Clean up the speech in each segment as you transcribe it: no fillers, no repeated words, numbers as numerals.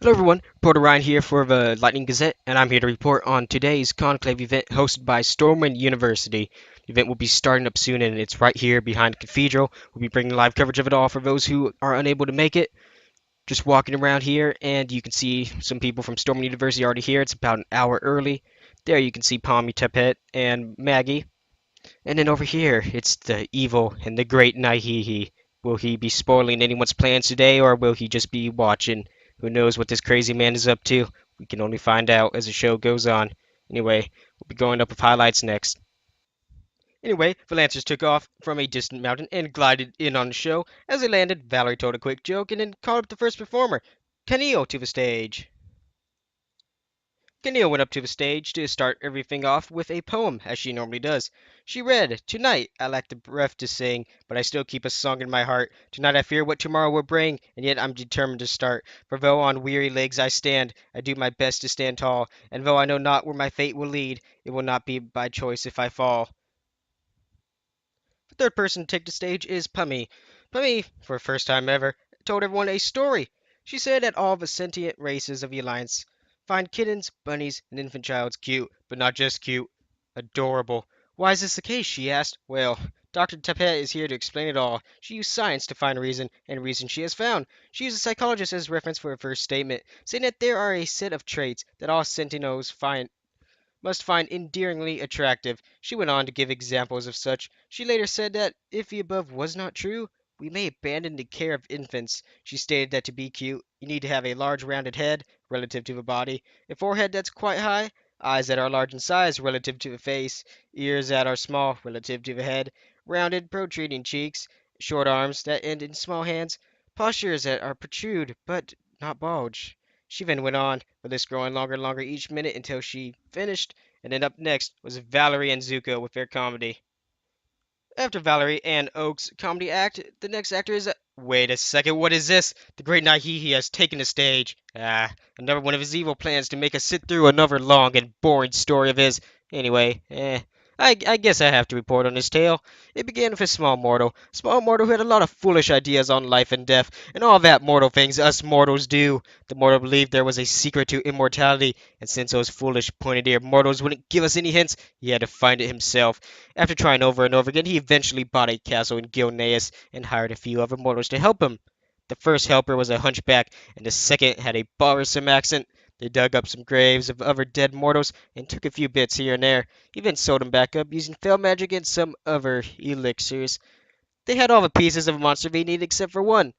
Hello everyone, Reporter Ryan here for the Lightning Gazette, and I'm here to report on today's Conclave event hosted by Stormwind University. The event will be starting up soon, and it's right here behind the cathedral. We'll be bringing live coverage of it all for those who are unable to make it. Just walking around here, and you can see some people from Stormwind University already here. It's about an hour early. There you can see Pommy Tepet and Maggie. And then over here, it's the evil and the great Naihihi. Will he be spoiling anyone's plans today, or will he just be watching? Who knows what this crazy man is up to? We can only find out as the show goes on. Anyway, we'll be going up with highlights next. Anyway, the Lancers took off from a distant mountain and glided in on the show. As they landed, Valerie told a quick joke and then called up the first performer, Kaneo, to the stage. Ganil went up to the stage to start everything off with a poem, as she normally does. She read, Tonight I lack the breath to sing, but I still keep a song in my heart. Tonight I fear what tomorrow will bring, and yet I'm determined to start. For though on weary legs I stand, I do my best to stand tall, and though I know not where my fate will lead, it will not be by choice if I fall. The third person to take the stage is Pummy. Pummy, for the first time ever, told everyone a story. She said that all the sentient races of the Alliance find kittens, bunnies, and infant childs cute, but not just cute, adorable. Why is this the case? She asked. Well, Dr. Tapet is here to explain it all. She used science to find reason, and reason she has found. She used a psychologist as reference for her first statement, saying that there are a set of traits that all Sentinos must find endearingly attractive. She went on to give examples of such. She later said that if the above was not true, we may abandon the care of infants. She stated that to be cute, you need to have a large rounded head relative to the body, a forehead that's quite high, eyes that are large in size relative to the face, ears that are small relative to the head, rounded protruding cheeks, short arms that end in small hands, postures that are protrude but not bulge. She then went on, the list growing longer and longer each minute until she finished, and then up next was Valerie and Zuko with their comedy. After Valerie and Oak's comedy act, the next actor is. Wait a second, what is this? The great Naihihi has taken the stage. Ah, another one of his evil plans to make us sit through another long and boring story of his. Anyway, I guess I have to report on his tale. It began with a small mortal who had a lot of foolish ideas on life and death, and all that mortal things us mortals do. The mortal believed there was a secret to immortality, and since those foolish, pointed-eared mortals wouldn't give us any hints, he had to find it himself. After trying over and over again, he eventually bought a castle in Gilneas and hired a few other mortals to help him. The first helper was a hunchback, and the second had a bothersome accent. They dug up some graves of other dead mortals and took a few bits here and there. He then sewed them back up using fell magic and some other elixirs. They had all the pieces of a monster they needed except for one,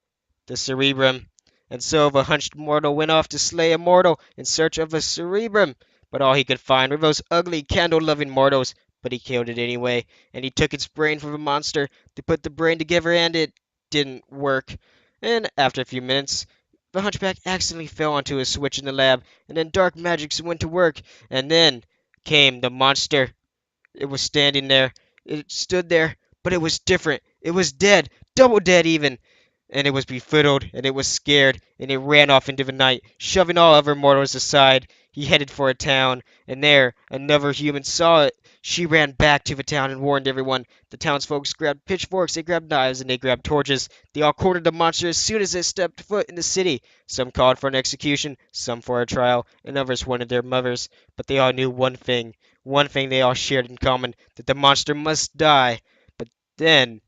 the cerebrum. And so the hunched mortal went off to slay a mortal in search of a cerebrum. But all he could find were those ugly candle-loving mortals. But he killed it anyway, and he took its brain from the monster. They put the brain together and it didn't work. And after a few minutes, the hunchback accidentally fell onto a switch in the lab, and then dark magics went to work. And then came the monster. It was standing there. It stood there, but it was different. It was dead, double dead even. And it was befuddled, and it was scared, and it ran off into the night, shoving all other mortals aside. He headed for a town, and there another human saw it. She ran back to the town and warned everyone. The townsfolk grabbed pitchforks, they grabbed knives, and they grabbed torches. They all cornered the monster as soon as they stepped foot in the city. Some called for an execution, some for a trial, and others wanted their mothers. But they all knew one thing they all shared in common, that the monster must die. But then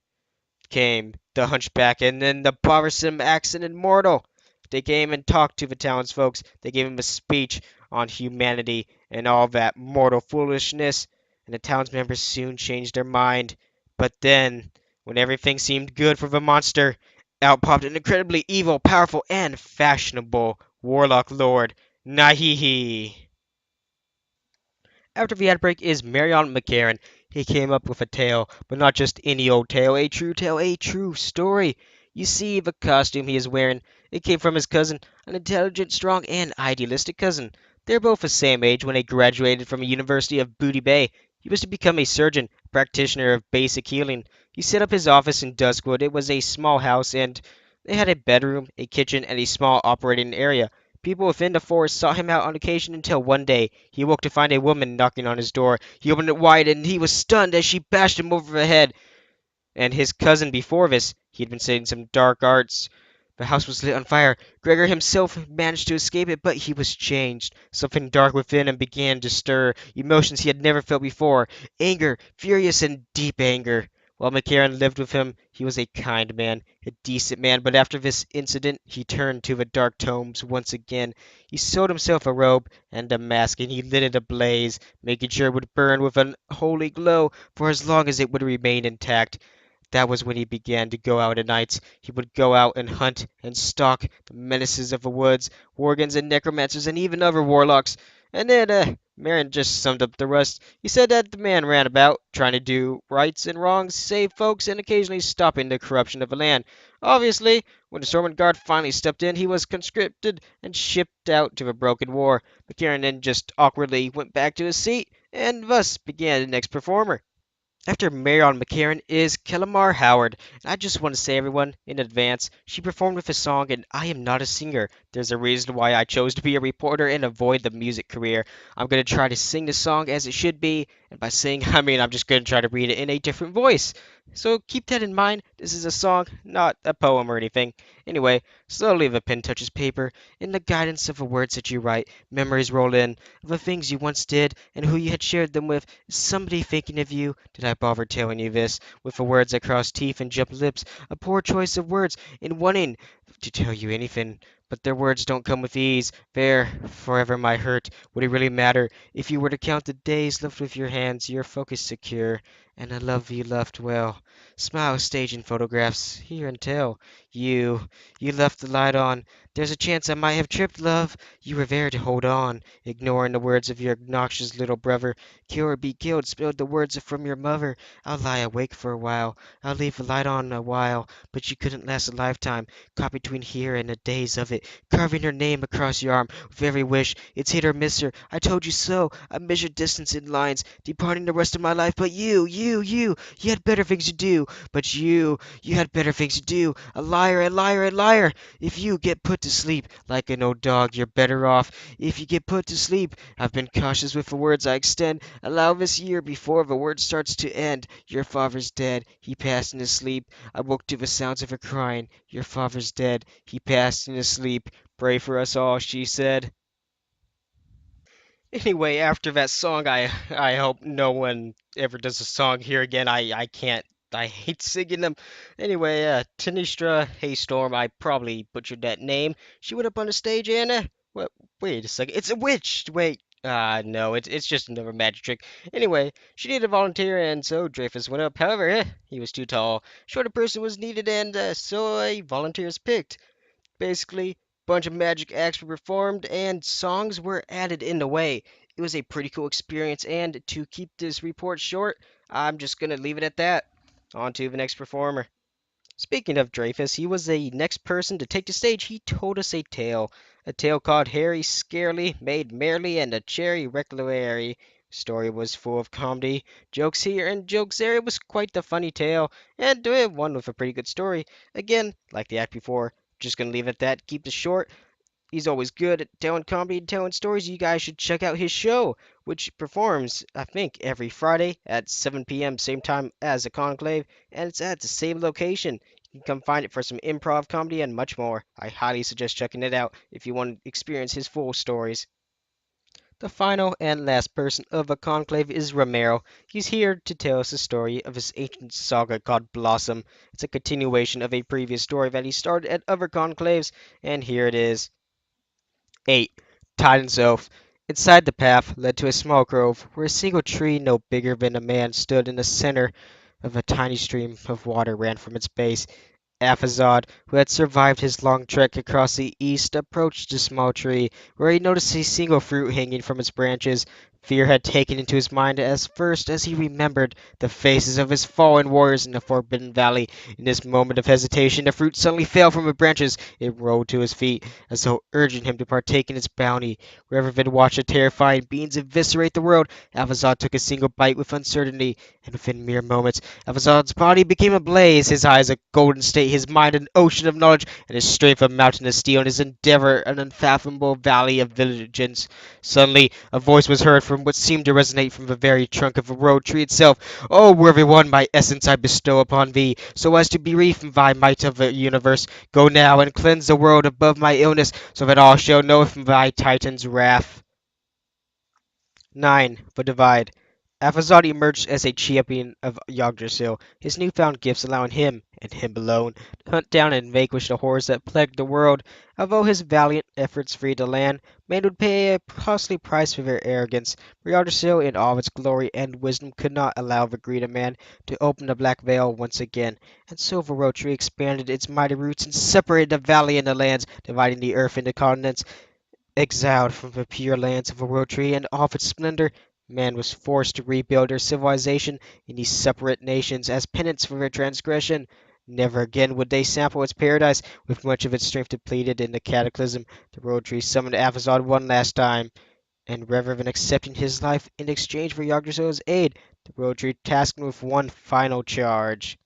came the hunchback, and then the bothersome accident mortal. They came and talked to the townsfolk. They gave him a speech on humanity and all that mortal foolishness, and the townsmembers soon changed their mind. But then, when everything seemed good for the monster, out popped an incredibly evil, powerful, and fashionable warlock lord, Nahihi. After the outbreak is Marion McCarran. He came up with a tale, but not just any old tale, a true story. You see, the costume he is wearing, it came from his cousin, an intelligent, strong, and idealistic cousin. They're both the same age when they graduated from the University of Booty Bay. He was to become a surgeon, a practitioner of basic healing. He set up his office in Duskwood. It was a small house, and they had a bedroom, a kitchen, and a small operating area. People within the forest sought him out on occasion until one day he awoke to find a woman knocking on his door. He opened it wide and he was stunned as she bashed him over the head. And his cousin before this, he had been studying some dark arts. The house was lit on fire. Gregor himself managed to escape it, but he was changed. Something dark within him began to stir, emotions he had never felt before. Anger, furious and deep anger. While McCarran lived with him, he was a kind man, a decent man, but after this incident, he turned to the dark tomes once again. He sewed himself a robe and a mask, and he lit it ablaze, making sure it would burn with an holy glow for as long as it would remain intact. That was when he began to go out at nights. He would go out and hunt and stalk the menaces of the woods, worgans and necromancers, and even other warlocks. And then, Marion just summed up the rest. He said that the man ran about, trying to do rights and wrongs, save folks, and occasionally stopping the corruption of the land. Obviously, when the Stormwind Guard finally stepped in, he was conscripted and shipped out to the Broken War. McCarran then just awkwardly went back to his seat, and thus began the next performer. After Marion McCarran is Kellamar Howard. And I just want to say, everyone, in advance, she performed with a song, and I am not a singer. There's a reason why I chose to be a reporter and avoid the music career. I'm going to try to sing the song as it should be, and by sing, I mean I'm just going to try to read it in a different voice. So keep that in mind. This is a song, not a poem or anything. Anyway, slowly the pen touches paper. In the guidance of the words that you write, memories roll in of the things you once did and who you had shared them with. Is somebody thinking of you? Did I bother telling you this? With the words that cross teeth and jump lips, a poor choice of words in wanting to tell you anything. But their words don't come with ease. There, forever my hurt. Would it really matter if you were to count the days left with your hands, your focus secure, and a love you loved well? Smile, staging photographs, hear and tell. You left the light on. There's a chance I might have tripped, love. You were there to hold on, ignoring the words of your obnoxious little brother. Kill or be killed, spilled the words from your mother. I'll lie awake for a while. I'll leave the light on a while, but you couldn't last a lifetime. Caught between here and a days of it, carving her name across your arm with every wish. It's hit or miss her. I told you so. I measured distance in lines, departing the rest of my life. But you had better things to do. But you had better things to do. A liar, a liar, a liar. If you get put to sleep like an old dog, you're better off. If you get put to sleep, I've been cautious with the words I extend. Allow this year before the word starts to end. Your father's dead. He passed in his sleep. I woke to the sounds of her crying. Your father's dead. He passed in his sleep. Pray for us all, she said. Anyway, after that song, I hope no one ever does a song here again. I can't. I hate singing them. Anyway, Tanistra Haystorm, I probably butchered that name. She went up on the stage and what? Wait a second. It's a witch. Wait. No, it's just another magic trick. Anyway, she needed a volunteer, and so Dreyfus went up. However, he was too tall. Shorter person was needed, and so a volunteer is picked. Basically, a bunch of magic acts were performed and songs were added in the way. It was a pretty cool experience, and to keep this report short, I'm just gonna leave it at that. On to the next performer. Speaking of Dreyfus, he was the next person to take the stage. He told us a tale called Harry Scarely Made Merrily and a Cherry Reculary. Story was full of comedy, jokes here and jokes there. It was quite the funny tale, and one with a pretty good story. Again, like the act before, just gonna leave it at that. Keep this short. He's always good at telling comedy and telling stories. You guys should check out his show, which performs, I think, every Friday at 7 p.m., same time as the Conclave, and it's at the same location. You can come find it for some improv comedy and much more. I highly suggest checking it out if you want to experience his full stories. The final and last person of the Conclave is Romero. He's here to tell us the story of his ancient saga called Blossom. It's a continuation of a previous story that he started at other conclaves, and here it is. 8. Titan's Oath. Inside the path led to a small grove, where a single tree no bigger than a man stood in the center of a tiny stream of water ran from its base. Aphazad, who had survived his long trek across the east, approached the small tree, where he noticed a single fruit hanging from its branches. Fear had taken into his mind as he remembered the faces of his fallen warriors in the Forbidden Valley. In this moment of hesitation, the fruit suddenly fell from the branches. It rolled to his feet, as though urging him to partake in its bounty. Rather than watch the terrifying beings eviscerate the world, Aphazad took a single bite with uncertainty, and within mere moments, Aphazad's body became ablaze, his eyes a golden state, his mind an ocean of knowledge, and his strength a mountain of steel, and his endeavor an unfathomable valley of vigilance. Suddenly, a voice was heard from what seemed to resonate from the very trunk of the road tree itself. O worthy one, my essence I bestow upon thee, so as to bereave from thy might of the universe. Go now and cleanse the world above my illness, so that all shall know from thy Titan's wrath. 9. The Divide. Afazad emerged as a champion of Yggdrasil, his newfound gifts allowing him, and him alone, to hunt down and vanquish the horrors that plagued the world. Although his valiant efforts freed the land, man would pay a costly price for their arrogance. For Yggdrasil, in all its glory and wisdom, could not allow the greed of man to open the black veil once again, and so the Road Tree expanded its mighty roots and separated the valley and the lands, dividing the earth into continents. Exiled from the pure lands of the World Tree and all of its splendor, man was forced to rebuild their civilization in these separate nations as penance for their transgression. Never again would they sample its paradise, with much of its strength depleted in the cataclysm. The World Tree summoned Avazad one last time, and rather than accepting his life in exchange for Yggdrasil's aid, the World Tree tasked him with one final charge.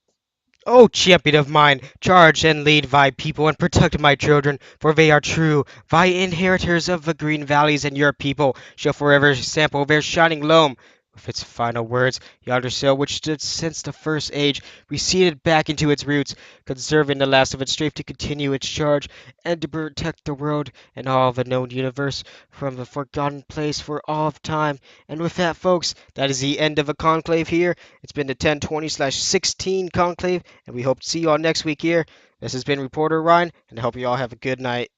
O champion of mine, charge and lead thy people and protect my children, for they are true. Thy inheritors of the green valleys and your people shall forever sample their shining loam. With its final words, yonder sail, which stood since the first age, receded back into its roots, conserving the last of its strength to continue its charge and to protect the world and all the known universe from the forgotten place for all of time. And with that, folks, that is the end of a conclave here. It's been the 1020/16 conclave, and we hope to see you all next week here. This has been Reporter Ryan, and I hope you all have a good night.